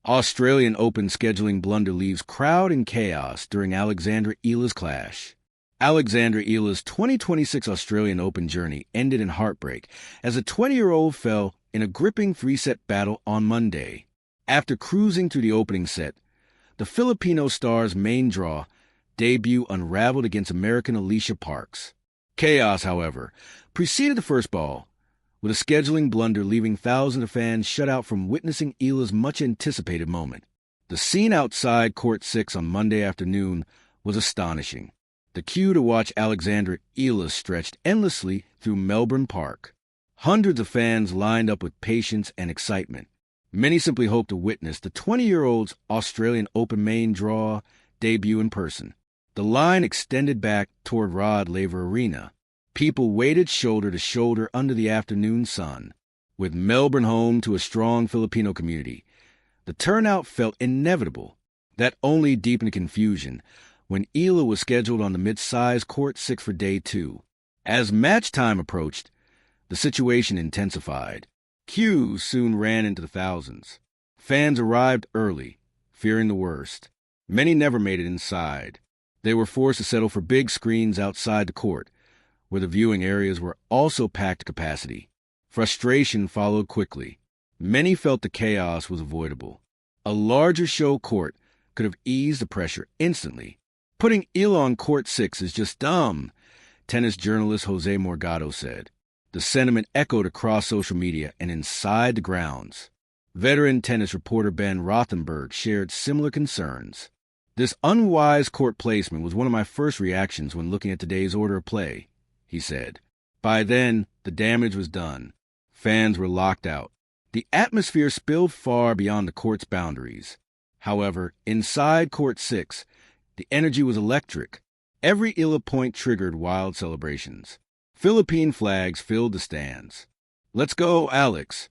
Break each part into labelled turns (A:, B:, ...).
A: Australian Open scheduling blunder leaves crowd in chaos during Alexandra Eala's clash. Alexandra Eala's 2026 Australian Open journey ended in heartbreak as a 20-year-old fell in a gripping three-set battle on Monday. After cruising through the opening set, the Filipino star's main draw debut unraveled against American Alycia Parks. Chaos, however, preceded the first ball, with a scheduling blunder leaving thousands of fans shut out from witnessing Eala's much-anticipated moment. The scene outside Court 6 on Monday afternoon was astonishing. The queue to watch Alexandra Eala stretched endlessly through Melbourne Park. Hundreds of fans lined up with patience and excitement. Many simply hoped to witness the 20-year-old's Australian Open main draw debut in person. The line extended back toward Rod Laver Arena. People waited shoulder to shoulder under the afternoon sun. With Melbourne home to a strong Filipino community, the turnout felt inevitable. That only deepened confusion when Eala was scheduled on the mid-sized Court 6 for Day 2. As match time approached, the situation intensified. Queues soon ran into the thousands. Fans arrived early, fearing the worst. Many never made it inside. They were forced to settle for big screens outside the court, where the viewing areas were also packed to capacity. Frustration followed quickly. Many felt the chaos was avoidable. A larger show court could have eased the pressure instantly. Putting Eala on Court 6 is just dumb, tennis journalist Jose Morgado said. The sentiment echoed across social media and inside the grounds. Veteran tennis reporter Ben Rothenberg shared similar concerns. This unwise court placement was one of my first reactions when looking at today's order of play, he said. By then, the damage was done. Fans were locked out. The atmosphere spilled far beyond the court's boundaries. However, inside Court 6, the energy was electric. Every Eala point triggered wild celebrations. Philippine flags filled the stands. "Let's go, Alex!"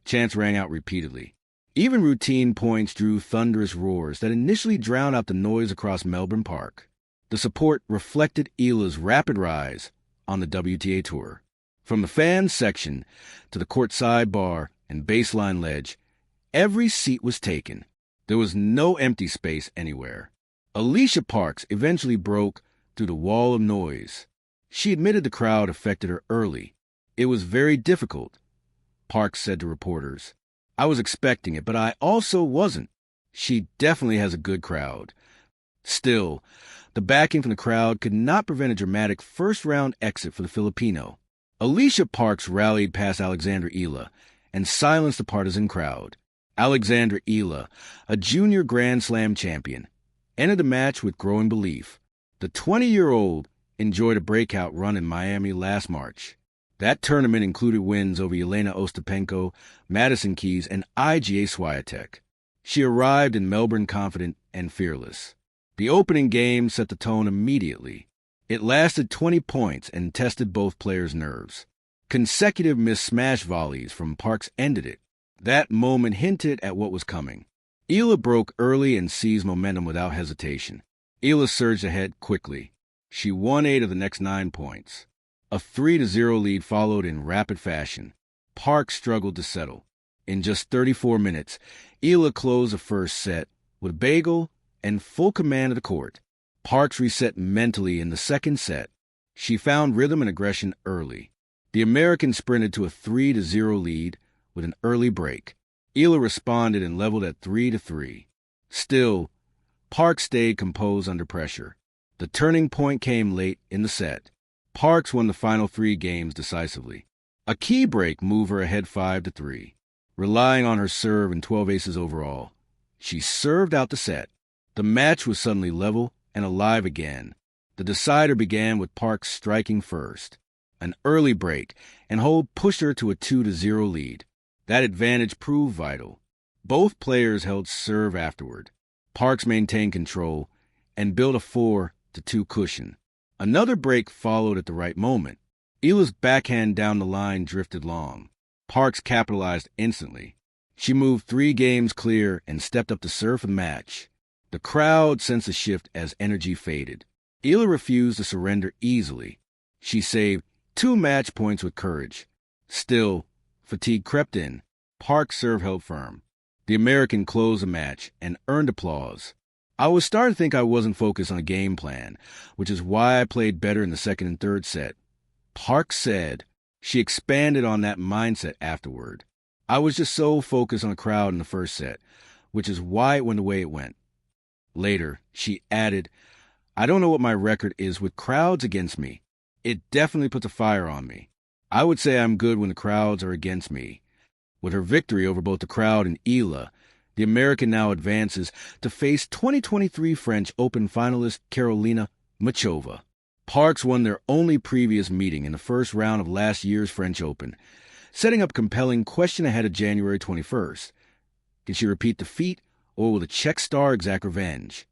A: Chants rang out repeatedly. Even routine points drew thunderous roars that initially drowned out the noise across Melbourne Park. The support reflected Eala's rapid rise on the WTA Tour. From the fans section to the courtside bar and baseline ledge, every seat was taken. There was no empty space anywhere. Alycia Parks eventually broke through the wall of noise. She admitted the crowd affected her early. "It was very difficult," Parks said to reporters. "I was expecting it, but I also wasn't. She definitely has a good crowd." Still, the backing from the crowd could not prevent a dramatic first-round exit for the Filipino. Alycia Parks rallied past Alexandra Eala and silenced the partisan crowd. Alexandra Eala, a junior Grand Slam champion, entered the match with growing belief. The 20-year-old enjoyed a breakout run in Miami last March. That tournament included wins over Elena Ostapenko, Madison Keys, and Iga Swiatek. She arrived in Melbourne confident and fearless. The opening game set the tone immediately. It lasted 20 points and tested both players' nerves. Consecutive missed smash volleys from Parks ended it. That moment hinted at what was coming. Eala broke early and seized momentum without hesitation. Eala surged ahead quickly. She won 8 of the next 9 points. A 3-0 lead followed in rapid fashion. Parks struggled to settle. In just 34 minutes, Eala closed the first set with bagel and full command of the court. Parks reset mentally in the second set. She found rhythm and aggression early. The American sprinted to a 3-0 lead with an early break. Eala responded and leveled at 3-3. Still, Parks stayed composed under pressure. The turning point came late in the set. Parks won the final 3 games decisively. A key break moved her ahead 5-3. Relying on her serve and 12 aces overall, she served out the set. The match was suddenly level and alive again. The decider began with Parks striking first. An early break and hold pushed her to a 2-0 lead. That advantage proved vital. Both players held serve afterward. Parks maintained control and built a 4-2 cushion. Another break followed at the right moment. Eala's backhand down the line drifted long. Parks capitalized instantly. She moved 3 games clear and stepped up to serve for the match. The crowd sensed a shift as energy faded. Eala refused to surrender easily. She saved 2 match points with courage. Still, fatigue crept in. Parks' serve held firm. The American closed the match and earned applause. I was starting to think I wasn't focused on a game plan, which is why I played better in the second and third set. Parks said she expanded on that mindset afterward. I was just so focused on the crowd in the first set, which is why it went the way it went. Later, she added, I don't know what my record is with crowds against me. It definitely puts a fire on me. I would say I'm good when the crowds are against me. With her victory over both the crowd and Eala, the American now advances to face 2023 French Open finalist Karolina Muchova. Parks won their only previous meeting in the first round of last year's French Open, setting up a compelling question ahead of January 21st. Can she repeat the feat, or will the Czech star exact revenge?